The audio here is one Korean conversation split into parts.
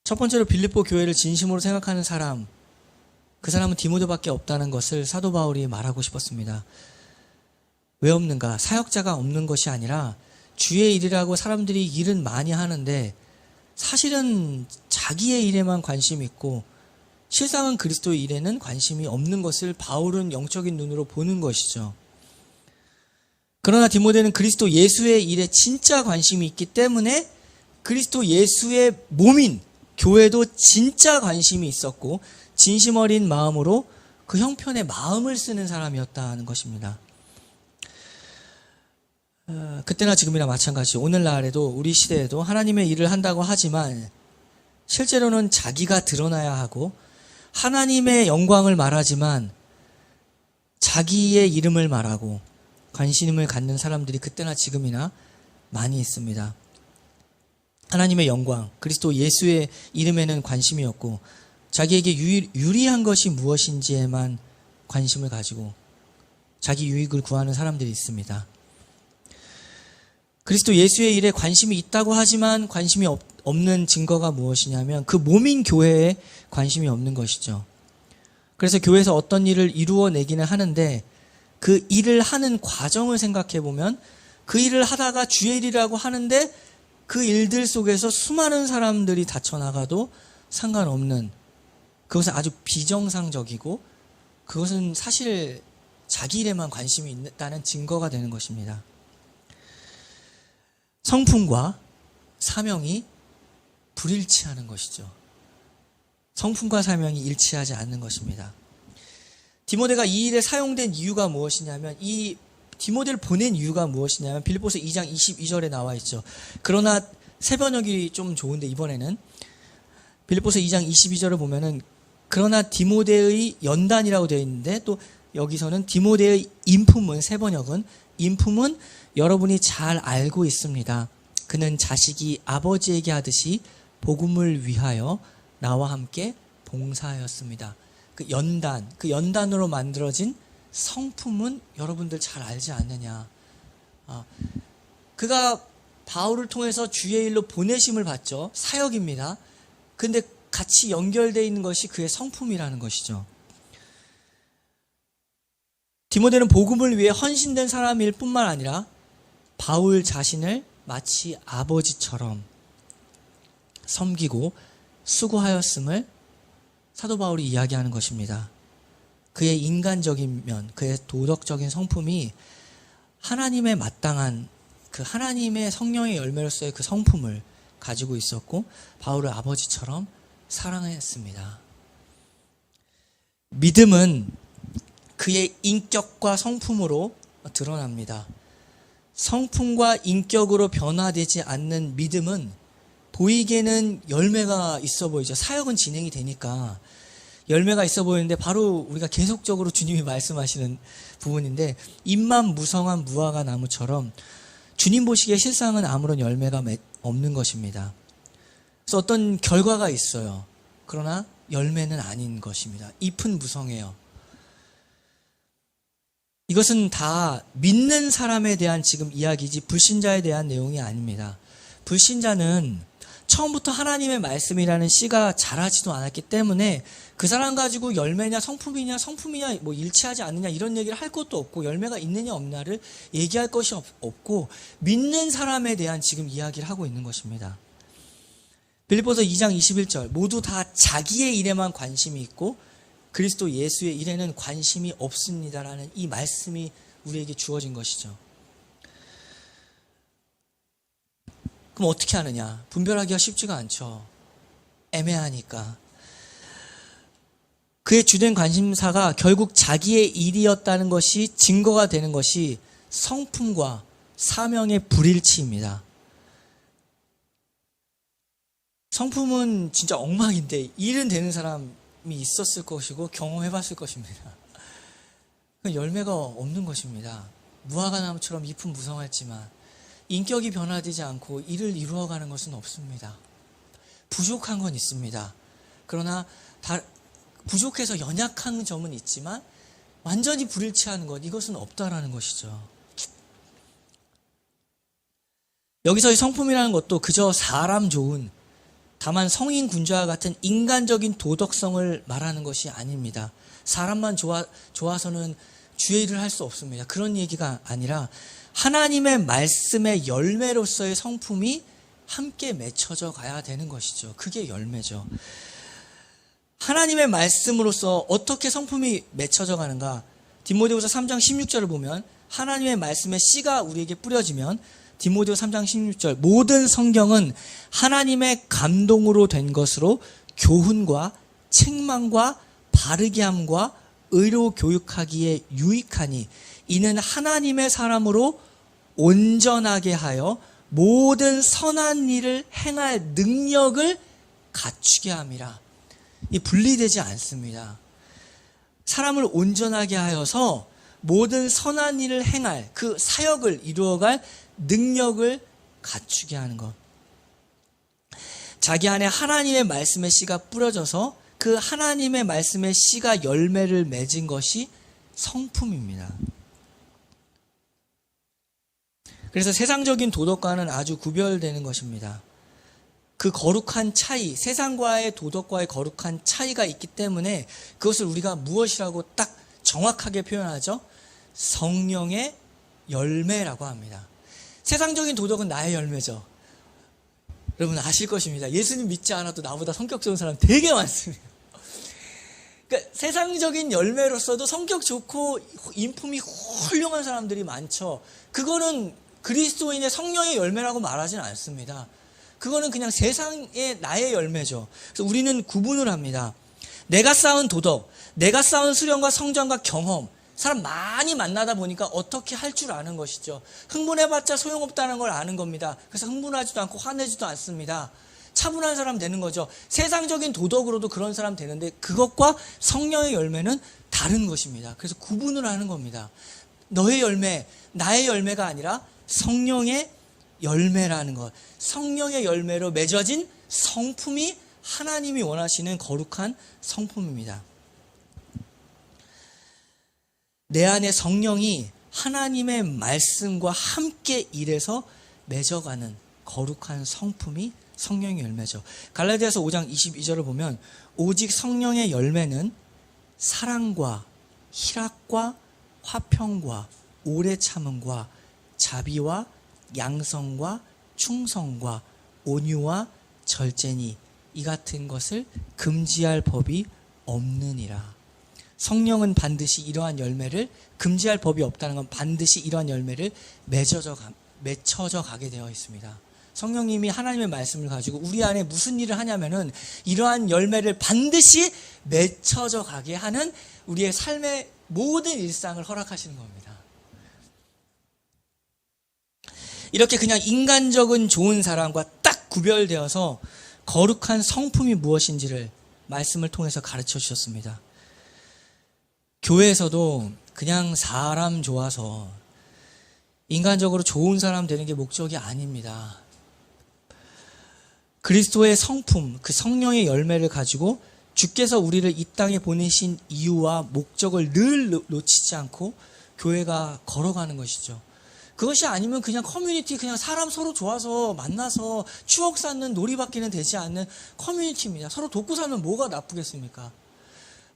첫 번째로 빌립보 교회를 진심으로 생각하는 사람, 그 사람은 디모데밖에 없다는 것을 사도 바울이 말하고 싶었습니다. 왜 없는가? 사역자가 없는 것이 아니라 주의 일이라고 사람들이 일은 많이 하는데 사실은 자기의 일에만 관심이 있고 실상은 그리스도의 일에는 관심이 없는 것을 바울은 영적인 눈으로 보는 것이죠. 그러나 디모데는 그리스도 예수의 일에 진짜 관심이 있기 때문에 그리스도 예수의 몸인 교회도 진짜 관심이 있었고 진심 어린 마음으로 그 형편에 마음을 쓰는 사람이었다는 것입니다. 그때나 지금이나 마찬가지죠. 오늘날에도 우리 시대에도 하나님의 일을 한다고 하지만 실제로는 자기가 드러나야 하고 하나님의 영광을 말하지만 자기의 이름을 말하고 관심을 갖는 사람들이 그때나 지금이나 많이 있습니다. 하나님의 영광, 그리스도 예수의 이름에는 관심이 없고 자기에게 유리한 것이 무엇인지에만 관심을 가지고 자기 유익을 구하는 사람들이 있습니다. 그리스도 예수의 일에 관심이 있다고 하지만 관심이 없는 증거가 무엇이냐면 그 몸인 교회에 관심이 없는 것이죠. 그래서 교회에서 어떤 일을 이루어내기는 하는데 그 일을 하는 과정을 생각해 보면 그 일을 하다가 주의 일이라고 하는데 그 일들 속에서 수많은 사람들이 다쳐나가도 상관없는, 그것은 아주 비정상적이고 그것은 사실 자기 일에만 관심이 있다는 증거가 되는 것입니다. 성품과 사명이 불일치하는 것이죠. 성품과 사명이 일치하지 않는 것입니다. 디모데가 이 일에 사용된 이유가 무엇이냐면, 이 디모데를 보낸 이유가 무엇이냐면 빌립보서 2장 22절에 나와 있죠. 그러나 새 번역이 좀 좋은데 이번에는 빌립보서 2장 22절을 보면은 그러나 디모데의 연단이라고 되어 있는데 또 여기서는 디모데의 인품은, 새 번역은 인품은 여러분이 잘 알고 있습니다. 그는 자식이 아버지에게 하듯이 복음을 위하여 나와 함께 봉사하였습니다. 그 연단으로 만들어진 성품은 여러분들 잘 알지 않느냐. 그가 바울을 통해서 주의 일로 보내심을 받죠. 사역입니다. 근데 같이 연결되어 있는 것이 그의 성품이라는 것이죠. 디모데는 복음을 위해 헌신된 사람일 뿐만 아니라 바울 자신을 마치 아버지처럼 섬기고 수고하였음을 사도 바울이 이야기하는 것입니다. 그의 인간적인 면, 그의 도덕적인 성품이 하나님의 마땅한 그 하나님의 성령의 열매로서의 그 성품을 가지고 있었고 바울을 아버지처럼 사랑했습니다. 믿음은 그의 인격과 성품으로 드러납니다. 성품과 인격으로 변화되지 않는 믿음은 보이기에는 열매가 있어 보이죠. 사역은 진행이 되니까 열매가 있어 보이는데 바로 우리가 계속적으로 주님이 말씀하시는 부분인데, 잎만 무성한 무화과 나무처럼 주님 보시기에 실상은 아무런 열매가 없는 것입니다. 그래서 어떤 결과가 있어요. 그러나 열매는 아닌 것입니다. 잎은 무성해요. 이것은 다 믿는 사람에 대한 지금 이야기지 불신자에 대한 내용이 아닙니다. 불신자는 처음부터 하나님의 말씀이라는 씨가 자라지도 않았기 때문에 그 사람 가지고 열매냐 성품이냐 뭐 일치하지 않느냐 이런 얘기를 할 것도 없고 열매가 있느냐 없느냐를 얘기할 것이 없고 믿는 사람에 대한 지금 이야기를 하고 있는 것입니다. 빌립보서 2장 21절 모두 다 자기의 일에만 관심이 있고 그리스도 예수의 일에는 관심이 없습니다라는 이 말씀이 우리에게 주어진 것이죠. 그럼 어떻게 하느냐? 분별하기가 쉽지가 않죠. 애매하니까. 그의 주된 관심사가 결국 자기의 일이었다는 것이 증거가 되는 것이 성품과 사명의 불일치입니다. 성품은 진짜 엉망인데 일은 되는 사람이 있었을 것이고 경험해봤을 것입니다. 열매가 없는 것입니다. 무화과나무처럼 잎은 무성했지만 인격이 변화되지 않고 일을 이루어가는 것은 없습니다. 부족한 건 있습니다. 그러나 부족해서 연약한 점은 있지만 완전히 불일치하는 것, 이것은 없다라는 것이죠. 여기서의 성품이라는 것도 그저 사람 좋은, 다만 성인 군자와 같은 인간적인 도덕성을 말하는 것이 아닙니다. 사람만 좋아서는 주의 일을 할 수 없습니다. 그런 얘기가 아니라 하나님의 말씀의 열매로서의 성품이 함께 맺혀져 가야 되는 것이죠. 그게 열매죠. 하나님의 말씀으로서 어떻게 성품이 맺혀져 가는가? 디모데후서 3장 16절을 보면 하나님의 말씀의 씨가 우리에게 뿌려지면 디모데후서 3장 16절 모든 성경은 하나님의 감동으로 된 것으로 교훈과 책망과 바르게 함과 의로 교육하기에 유익하니 이는 하나님의 사람으로 온전하게 하여 모든 선한 일을 행할 능력을 갖추게 함이라. 이 분리되지 않습니다. 사람을 온전하게 하여서 모든 선한 일을 행할 그 사역을 이루어갈 능력을 갖추게 하는 것. 자기 안에 하나님의 말씀의 씨가 뿌려져서 그 하나님의 말씀의 씨가 열매를 맺은 것이 성품입니다. 그래서 세상적인 도덕과는 아주 구별되는 것입니다. 그 거룩한 차이, 세상과의 도덕과의 거룩한 차이가 있기 때문에 그것을 우리가 무엇이라고 딱 정확하게 표현하죠? 성령의 열매라고 합니다. 세상적인 도덕은 나의 열매죠. 여러분 아실 것입니다. 예수님 믿지 않아도 나보다 성격 좋은 사람 되게 많습니다. 그러니까 세상적인 열매로서도 성격 좋고 인품이 훌륭한 사람들이 많죠. 그거는 그리스도인의 성령의 열매라고 말하지는 않습니다. 그거는 그냥 세상의 나의 열매죠. 그래서 우리는 구분을 합니다. 내가 쌓은 도덕, 내가 쌓은 수련과 성장과 경험, 사람 많이 만나다 보니까 어떻게 할 줄 아는 것이죠. 흥분해봤자 소용없다는 걸 아는 겁니다. 그래서 흥분하지도 않고 화내지도 않습니다. 차분한 사람 되는 거죠. 세상적인 도덕으로도 그런 사람 되는데 그것과 성령의 열매는 다른 것입니다. 그래서 구분을 하는 겁니다. 너의 열매, 나의 열매가 아니라 성령의 열매라는 것. 성령의 열매로 맺어진 성품이 하나님이 원하시는 거룩한 성품입니다. 내 안에 성령이 하나님의 말씀과 함께 일해서 맺어가는 거룩한 성품이 성령의 열매죠. 갈라디아서 5장 22절을 보면 오직 성령의 열매는 사랑과 희락과 화평과 오래 참음과 자비와 양성과 충성과 온유와 절제니 이 같은 것을 금지할 법이 없느니라. 성령은 반드시 이러한 열매를, 금지할 법이 없다는 건 반드시 이러한 열매를 맺혀져 가게 되어 있습니다. 성령님이 하나님의 말씀을 가지고 우리 안에 무슨 일을 하냐면은 이러한 열매를 반드시 맺혀져 가게 하는 우리의 삶의 모든 일상을 허락하시는 겁니다. 이렇게 그냥 인간적인 좋은 사람과 딱 구별되어서 거룩한 성품이 무엇인지를 말씀을 통해서 가르쳐 주셨습니다. 교회에서도 그냥 사람 좋아서 인간적으로 좋은 사람 되는 게 목적이 아닙니다. 그리스도의 성품, 그 성령의 열매를 가지고 주께서 우리를 이 땅에 보내신 이유와 목적을 늘 놓치지 않고 교회가 걸어가는 것이죠. 그것이 아니면 그냥 커뮤니티, 그냥 사람 서로 좋아서 만나서 추억 쌓는 놀이밖에는 되지 않는 커뮤니티입니다. 서로 돕고 살면 뭐가 나쁘겠습니까?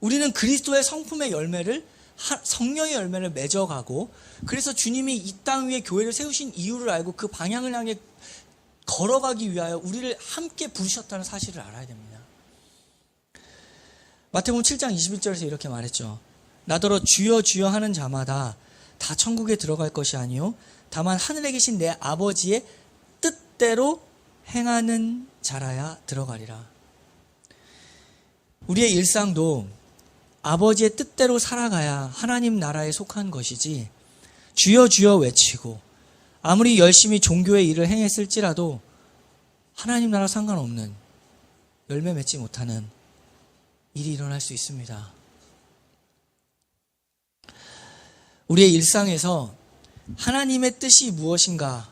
우리는 그리스도의 성품의 열매를, 성령의 열매를 맺어가고, 그래서 주님이 이 땅 위에 교회를 세우신 이유를 알고 그 방향을 향해 걸어가기 위하여 우리를 함께 부르셨다는 사실을 알아야 됩니다. 마태복음 7장 21절에서 이렇게 말했죠. 나더러 주여 주여 하는 자마다 다 천국에 들어갈 것이 아니요 다만 하늘에 계신 내 아버지의 뜻대로 행하는 자라야 들어가리라. 우리의 일상도 아버지의 뜻대로 살아가야 하나님 나라에 속한 것이지, 주여 주여 외치고 아무리 열심히 종교의 일을 행했을지라도 하나님 나라 상관없는, 열매 맺지 못하는 일이 일어날 수 있습니다. 우리의 일상에서 하나님의 뜻이 무엇인가,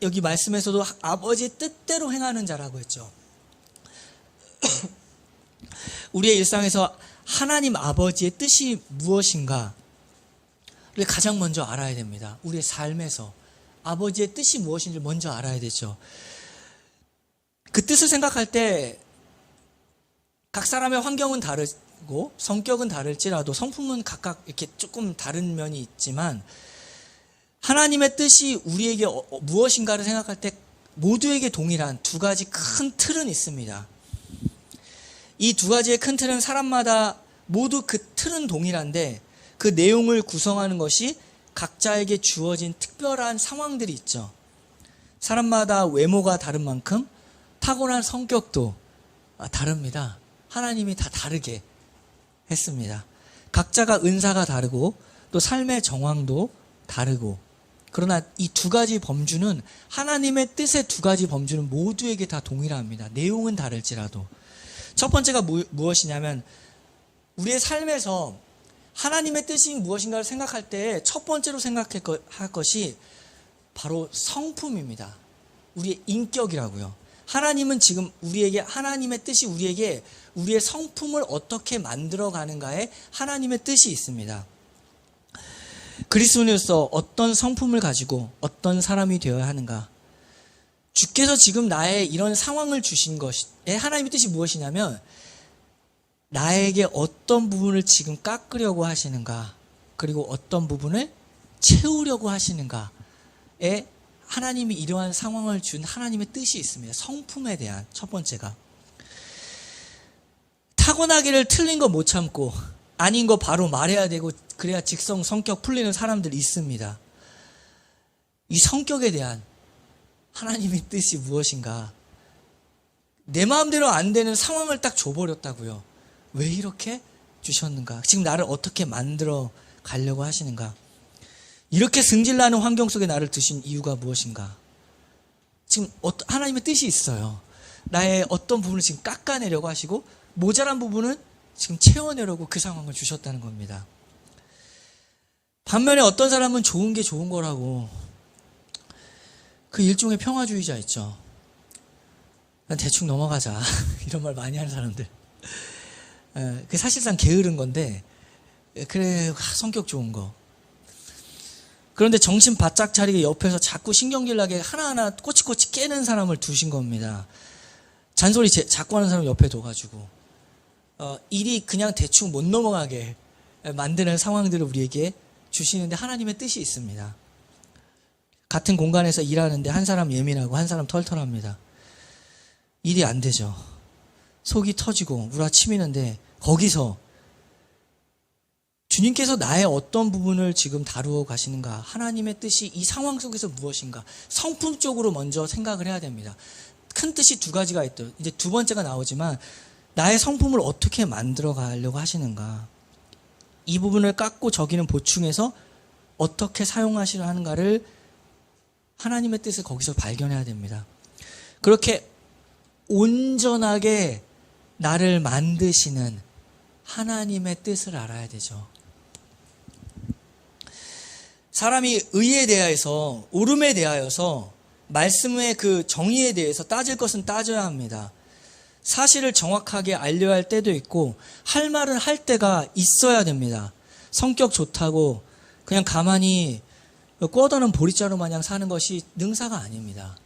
여기 말씀에서도 아버지의 뜻대로 행하는 자라고 했죠. 우리의 일상에서 하나님 아버지의 뜻이 무엇인가, 우리가 가장 먼저 알아야 됩니다. 우리의 삶에서 아버지의 뜻이 무엇인지 먼저 알아야 되죠. 그 뜻을 생각할 때 각 사람의 환경은 다르고 성격은 다를지라도 성품은 각각 이렇게 조금 다른 면이 있지만 하나님의 뜻이 우리에게 무엇인가를 생각할 때 모두에게 동일한 두 가지 큰 틀은 있습니다. 이 두 가지의 큰 틀은 사람마다 모두 그 틀은 동일한데 그 내용을 구성하는 것이 각자에게 주어진 특별한 상황들이 있죠. 사람마다 외모가 다른 만큼 타고난 성격도 다릅니다. 하나님이 다 다르게 했습니다. 각자가 은사가 다르고 또 삶의 정황도 다르고 그러나 이 두 가지 범주는 하나님의 뜻의 두 가지 범주는 모두에게 다 동일합니다. 내용은 다를지라도. 첫 번째가 무엇이냐면 우리의 삶에서 하나님의 뜻이 무엇인가를 생각할 때 첫 번째로 생각할 것이 바로 성품입니다. 우리의 인격이라고요. 하나님은 지금 우리에게 하나님의 뜻이 우리에게 우리의 성품을 어떻게 만들어가는가에 하나님의 뜻이 있습니다. 그리스도인으로서 어떤 성품을 가지고 어떤 사람이 되어야 하는가? 주께서 지금 나의 이런 상황을 주신 것에 하나님의 뜻이 무엇이냐면 나에게 어떤 부분을 지금 깎으려고 하시는가 그리고 어떤 부분을 채우려고 하시는가에 하나님이 이러한 상황을 준 하나님의 뜻이 있습니다. 성품에 대한 첫 번째가 타고나기를 틀린 거 못 참고 아닌 거 바로 말해야 되고 그래야 직성 성격 풀리는 사람들이 있습니다. 이 성격에 대한 하나님의 뜻이 무엇인가? 내 마음대로 안 되는 상황을 딱 줘버렸다고요. 왜 이렇게 주셨는가? 지금 나를 어떻게 만들어 가려고 하시는가? 이렇게 승질나는 환경 속에 나를 두신 이유가 무엇인가? 지금 하나님의 뜻이 있어요. 나의 어떤 부분을 지금 깎아내려고 하시고 모자란 부분은 지금 채워내려고 그 상황을 주셨다는 겁니다. 반면에 어떤 사람은 좋은 게 좋은 거라고 그 일종의 평화주의자 있죠. 난 대충 넘어가자 이런 말 많이 하는 사람들. 그 사실상 게으른 건데 그래 성격 좋은 거. 그런데 정신 바짝 차리게 옆에서 자꾸 신경질 나게 하나하나 꼬치꼬치 깨는 사람을 두신 겁니다. 잔소리 자꾸 하는 사람 옆에 둬가지고 일이 그냥 대충 못 넘어가게 만드는 상황들을 우리에게 주시는데 하나님의 뜻이 있습니다. 같은 공간에서 일하는데 한 사람 예민하고 한 사람 털털합니다. 일이 안 되죠. 속이 터지고 우라치미는데 거기서 주님께서 나의 어떤 부분을 지금 다루어 가시는가? 하나님의 뜻이 이 상황 속에서 무엇인가? 성품적으로 먼저 생각을 해야 됩니다. 큰 뜻이 두 가지가 있죠. 이제 두 번째가 나오지만 나의 성품을 어떻게 만들어 가려고 하시는가? 이 부분을 깎고 저기는 보충해서 어떻게 사용하시려 하는가를 하나님의 뜻을 거기서 발견해야 됩니다. 그렇게 온전하게 나를 만드시는 하나님의 뜻을 알아야 되죠. 사람이 의에 대하여서 옳음에 대하여서 말씀의 그 정의에 대해서 따질 것은 따져야 합니다. 사실을 정확하게 알려야 할 때도 있고 할 말은 할 때가 있어야 됩니다. 성격 좋다고 그냥 가만히 꿔다는 보리자루 마냥 사는 것이 능사가 아닙니다.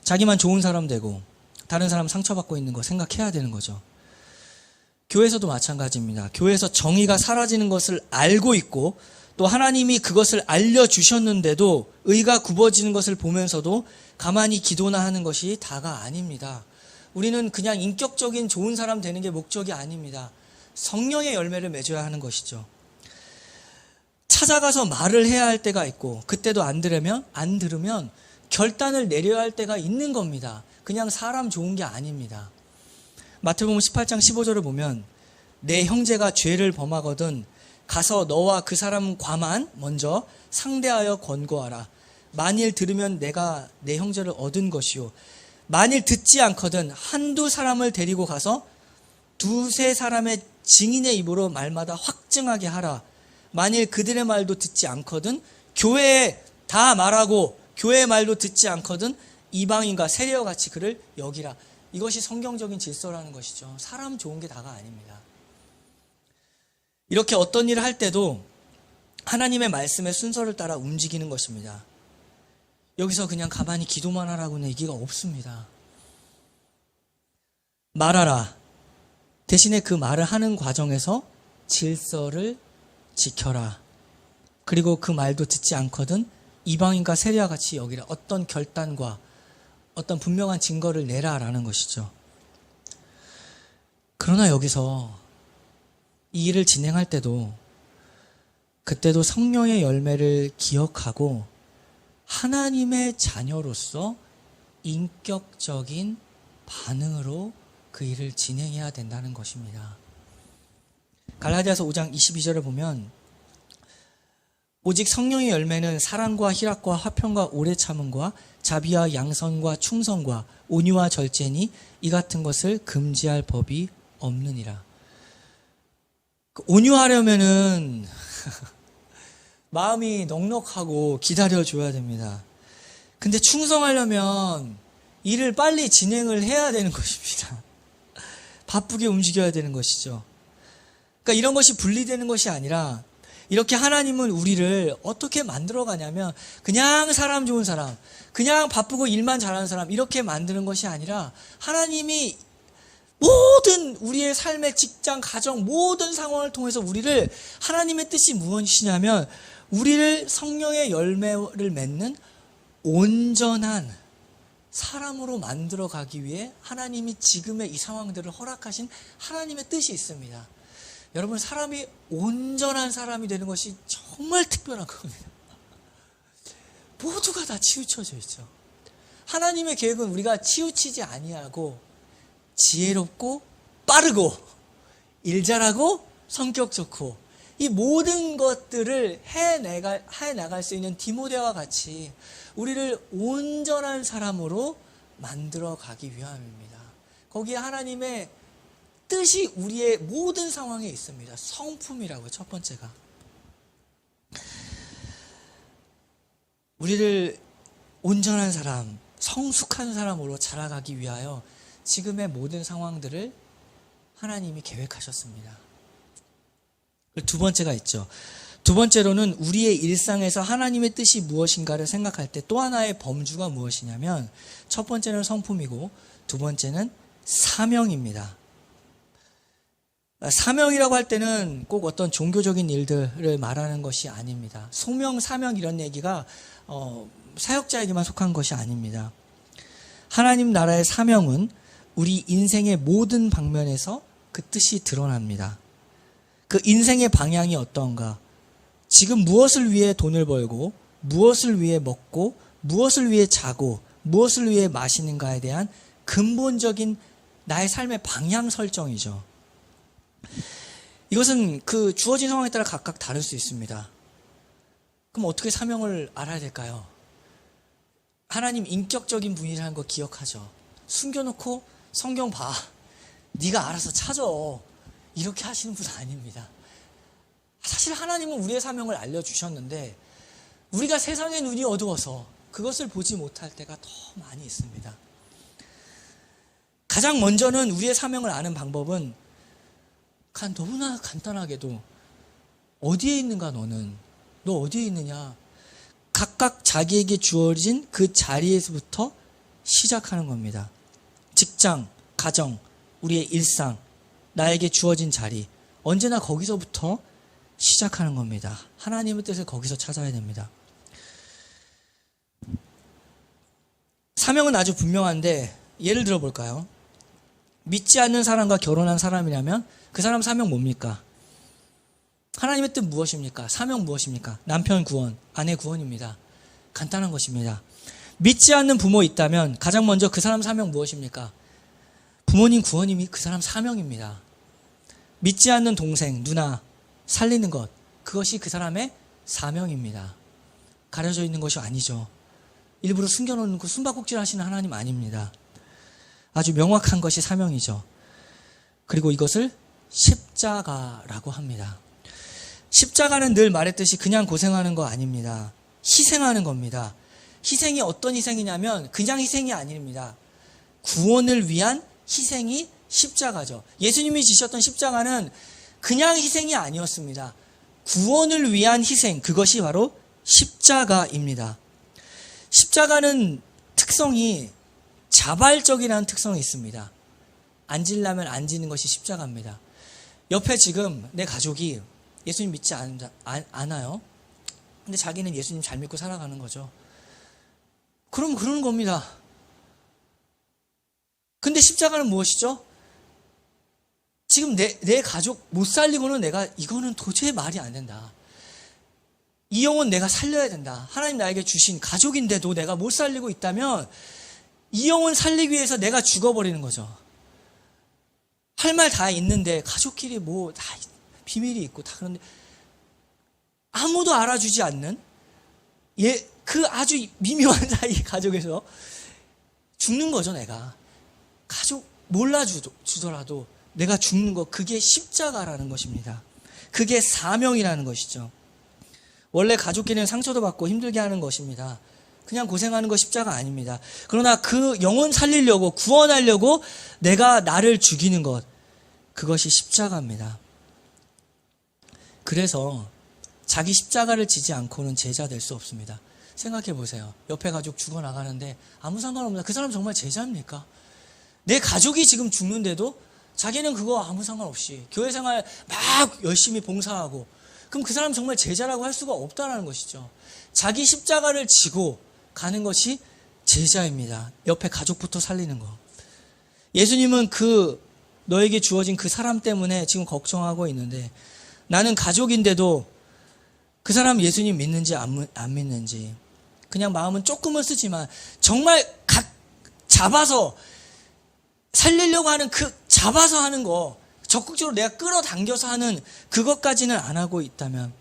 자기만 좋은 사람 되고 다른 사람 상처받고 있는 거 생각해야 되는 거죠. 교회에서도 마찬가지입니다. 교회에서 정의가 사라지는 것을 알고 있고 또 하나님이 그것을 알려주셨는데도 의가 굽어지는 것을 보면서도 가만히 기도나 하는 것이 다가 아닙니다. 우리는 그냥 인격적인 좋은 사람 되는 게 목적이 아닙니다. 성령의 열매를 맺어야 하는 것이죠. 찾아가서 말을 해야 할 때가 있고 그때도 안 들으면 결단을 내려야 할 때가 있는 겁니다. 그냥 사람 좋은 게 아닙니다. 마태복음 18장 15절을 보면 내 형제가 죄를 범하거든 가서 너와 그 사람 과만 먼저 상대하여 권고하라. 만일 들으면 내가 내 형제를 얻은 것이요. 만일 듣지 않거든 한두 사람을 데리고 가서 두세 사람의 증인의 입으로 말마다 확증하게 하라. 만일 그들의 말도 듣지 않거든 교회에 다 말하고 교회의 말도 듣지 않거든 이방인과 세리와 같이 그를 여기라. 이것이 성경적인 질서라는 것이죠. 사람 좋은 게 다가 아닙니다. 이렇게 어떤 일을 할 때도 하나님의 말씀의 순서를 따라 움직이는 것입니다. 여기서 그냥 가만히 기도만 하라고는 얘기가 없습니다. 말하라. 대신에 그 말을 하는 과정에서 질서를 지켜라. 그리고 그 말도 듣지 않거든 이방인과 세리와 같이 여기라. 어떤 결단과 어떤 분명한 증거를 내라라는 것이죠. 그러나 여기서 이 일을 진행할 때도 그때도 성령의 열매를 기억하고 하나님의 자녀로서 인격적인 반응으로 그 일을 진행해야 된다는 것입니다. 갈라디아서 5장 22절을 보면 오직 성령의 열매는 사랑과 희락과 화평과 오래 참음과 자비와 양선과 충성과 온유와 절제니 이 같은 것을 금지할 법이 없느니라. 온유하려면은 마음이 넉넉하고 기다려줘야 됩니다. 근데 충성하려면 일을 빨리 진행을 해야 되는 것입니다. 바쁘게 움직여야 되는 것이죠. 그러니까 이런 것이 분리되는 것이 아니라 이렇게 하나님은 우리를 어떻게 만들어 가냐면 그냥 사람 좋은 사람, 그냥 바쁘고 일만 잘하는 사람 이렇게 만드는 것이 아니라 하나님이 모든 우리의 삶의 직장, 가정 모든 상황을 통해서 우리를 하나님의 뜻이 무엇이냐면 우리를 성령의 열매를 맺는 온전한 사람으로 만들어 가기 위해 하나님이 지금의 이 상황들을 허락하신 하나님의 뜻이 있습니다. 여러분, 사람이 온전한 사람이 되는 것이 정말 특별한 겁니다. 모두가 다 치우쳐져 있죠. 하나님의 계획은 우리가 치우치지 아니하고 지혜롭고 빠르고 일 잘하고 성격 좋고 이 모든 것들을 해나갈 수 있는 디모데와 같이 우리를 온전한 사람으로 만들어 가기 위함입니다. 거기에 하나님의 뜻이 우리의 모든 상황에 있습니다. 성품이라고요. 첫 번째가. 우리를 온전한 사람, 성숙한 사람으로 자라가기 위하여 지금의 모든 상황들을 하나님이 계획하셨습니다. 두 번째가 있죠. 두 번째로는 우리의 일상에서 하나님의 뜻이 무엇인가를 생각할 때 또 하나의 범주가 무엇이냐면 첫 번째는 성품이고 두 번째는 사명입니다. 사명이라고 할 때는 꼭 어떤 종교적인 일들을 말하는 것이 아닙니다. 소명, 사명 이런 얘기가 사역자에게만 속한 것이 아닙니다. 하나님 나라의 사명은 우리 인생의 모든 방면에서 그 뜻이 드러납니다. 그 인생의 방향이 어떤가? 지금 무엇을 위해 돈을 벌고 무엇을 위해 먹고 무엇을 위해 자고 무엇을 위해 마시는가에 대한 근본적인 나의 삶의 방향 설정이죠. 이것은 그 주어진 상황에 따라 각각 다를 수 있습니다. 그럼 어떻게 사명을 알아야 될까요? 하나님 인격적인 분이라는 거 기억하죠. 숨겨놓고 성경 봐. 네가 알아서 찾아. 이렇게 하시는 분 아닙니다. 사실 하나님은 우리의 사명을 알려주셨는데 우리가 세상의 눈이 어두워서 그것을 보지 못할 때가 더 많이 있습니다. 가장 먼저는 우리의 사명을 아는 방법은 너무나 간단하게도 어디에 있는가 너는? 너 어디에 있느냐? 각각 자기에게 주어진 그 자리에서부터 시작하는 겁니다. 직장, 가정, 우리의 일상, 나에게 주어진 자리 언제나 거기서부터 시작하는 겁니다. 하나님의 뜻을 거기서 찾아야 됩니다. 사명은 아주 분명한데 예를 들어 볼까요? 믿지 않는 사람과 결혼한 사람이라면 그 사람 사명 뭡니까? 하나님의 뜻 무엇입니까? 사명 무엇입니까? 남편 구원, 아내 구원입니다. 간단한 것입니다. 믿지 않는 부모 있다면 가장 먼저 그 사람 사명 무엇입니까? 부모님 구원이 그 사람 사명입니다. 믿지 않는 동생, 누나 살리는 것, 그것이 그 사람의 사명입니다. 가려져 있는 것이 아니죠. 일부러 숨겨놓는 그 숨바꼭질 하시는 하나님 아닙니다. 아주 명확한 것이 사명이죠. 그리고 이것을 십자가라고 합니다. 십자가는 늘 말했듯이 그냥 고생하는 거 아닙니다. 희생하는 겁니다. 희생이 어떤 희생이냐면 그냥 희생이 아닙니다. 구원을 위한 희생이 십자가죠. 예수님이 지셨던 십자가는 그냥 희생이 아니었습니다. 구원을 위한 희생, 그것이 바로 십자가입니다. 십자가는 특성이 자발적이라는 특성이 있습니다. 앉으려면 앉는 것이 십자가입니다. 옆에 지금 내 가족이 예수님 믿지 않아요. 근데 자기는 예수님 잘 믿고 살아가는 거죠. 그럼 그러는 겁니다. 근데 십자가는 무엇이죠? 지금 내 가족 못 살리고는 내가 이거는 도저히 말이 안 된다. 이 영혼 내가 살려야 된다. 하나님 나에게 주신 가족인데도 내가 못 살리고 있다면 이 영혼 살리기 위해서 내가 죽어버리는 거죠. 할 말 다 있는데 가족끼리 뭐 다 비밀이 있고 다 그런데 아무도 알아주지 않는 그 아주 미묘한 사이 가족에서 죽는 거죠. 내가 가족 몰라주더라도 내가 죽는 거, 그게 십자가라는 것입니다. 그게 사명이라는 것이죠. 원래 가족끼리는 상처도 받고 힘들게 하는 것입니다. 그냥 고생하는 거 십자가 아닙니다. 그러나 그 영혼 살리려고, 구원하려고 내가 나를 죽이는 것, 그것이 십자가입니다. 그래서 자기 십자가를 지지 않고는 제자 될 수 없습니다. 생각해 보세요. 옆에 가족 죽어나가는데 아무 상관없나? 그 사람 정말 제자입니까? 내 가족이 지금 죽는데도 자기는 그거 아무 상관없이 교회 생활 막 열심히 봉사하고, 그럼 그 사람 정말 제자라고 할 수가 없다는 것이죠. 자기 십자가를 지고 가는 것이 제자입니다. 옆에 가족부터 살리는 거. 예수님은 너에게 주어진 그 사람 때문에 지금 걱정하고 있는데, 나는 가족인데도 그 사람 예수님 믿는지 안 믿는지 그냥 마음은 조금은 쓰지만 정말 잡아서 살리려고 하는 잡아서 하는 거, 적극적으로 내가 끌어당겨서 하는 그것까지는 안 하고 있다면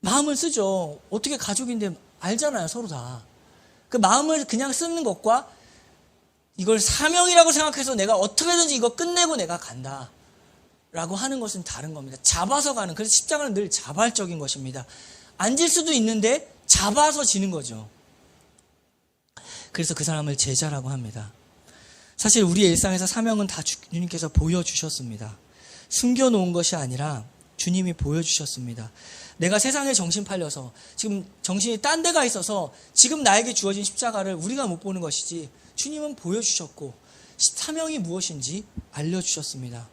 마음을 쓰죠. 어떻게 가족인데 알잖아요, 서로 다. 그 마음을 그냥 쓰는 것과 이걸 사명이라고 생각해서 내가 어떻게든지 이거 끝내고 내가 간다 라고 하는 것은 다른 겁니다. 잡아서 가는, 그래서 십자가는 늘 자발적인 것입니다. 앉을 수도 있는데 잡아서 지는 거죠. 그래서 그 사람을 제자라고 합니다. 사실 우리의 일상에서 사명은 다 주님께서 보여주셨습니다. 숨겨놓은 것이 아니라 주님이 보여주셨습니다. 내가 세상에 정신 팔려서 지금 정신이 딴 데가 있어서 지금 나에게 주어진 십자가를 우리가 못 보는 것이지, 주님은 보여주셨고 사명이 무엇인지 알려주셨습니다.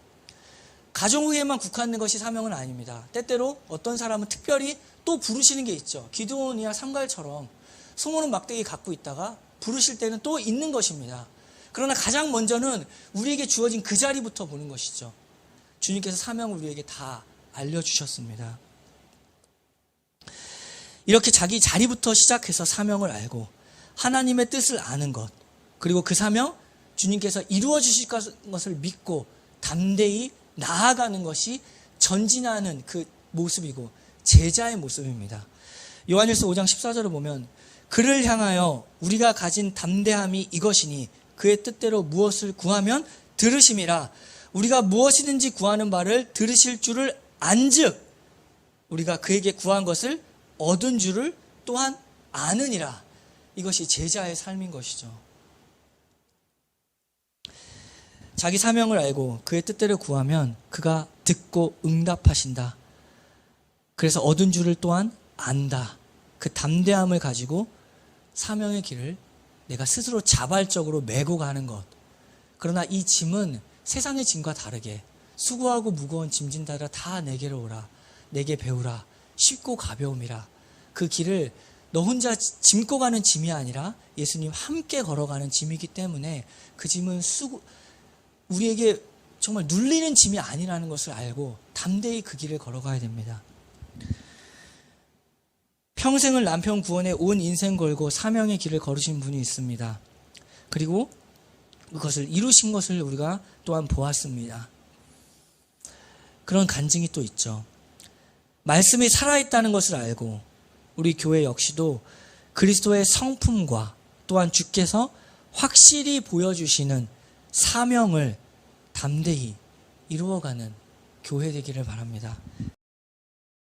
가정에만 국한된 것이 사명은 아닙니다. 때때로 어떤 사람은 특별히 또 부르시는 게 있죠. 기드온이나 삼갈처럼 소모는 막대기 갖고 있다가 부르실 때는 또 있는 것입니다. 그러나 가장 먼저는 우리에게 주어진 그 자리부터 보는 것이죠. 주님께서 사명을 우리에게 다 알려주셨습니다. 이렇게 자기 자리부터 시작해서 사명을 알고 하나님의 뜻을 아는 것, 그리고 그 사명 주님께서 이루어 주실 것을 믿고 담대히 나아가는 것이 전진하는 그 모습이고 제자의 모습입니다. 요한일서 5장 14절을 보면 그를 향하여 우리가 가진 담대함이 이것이니 그의 뜻대로 무엇을 구하면 들으심이라. 우리가 무엇이든지 구하는 바를 들으실 줄을 안즉 우리가 그에게 구한 것을 얻은 줄을 또한 아느니라. 이것이 제자의 삶인 것이죠. 자기 사명을 알고 그의 뜻대로 구하면 그가 듣고 응답하신다. 그래서 얻은 줄을 또한 안다. 그 담대함을 가지고 사명의 길을 내가 스스로 자발적으로 메고 가는 것. 그러나 이 짐은 세상의 짐과 다르게 수고하고 무거운 짐진다라 다 내게로 오라. 내게 배우라. 쉽고 가벼움이라. 그 길을 너 혼자 짐고 가는 짐이 아니라 예수님 함께 걸어가는 짐이기 때문에 그 짐은 우리에게 정말 눌리는 짐이 아니라는 것을 알고 담대히 그 길을 걸어가야 됩니다. 평생을 남편 구원에 온 인생 걸고 사명의 길을 걸으신 분이 있습니다. 그리고 그것을 이루신 것을 우리가 또한 보았습니다. 그런 간증이 또 있죠. 말씀이 살아있다는 것을 알고 우리 교회 역시도 그리스도의 성품과 또한 주께서 확실히 보여주시는 사명을 담대히 이루어가는 교회 되기를 바랍니다.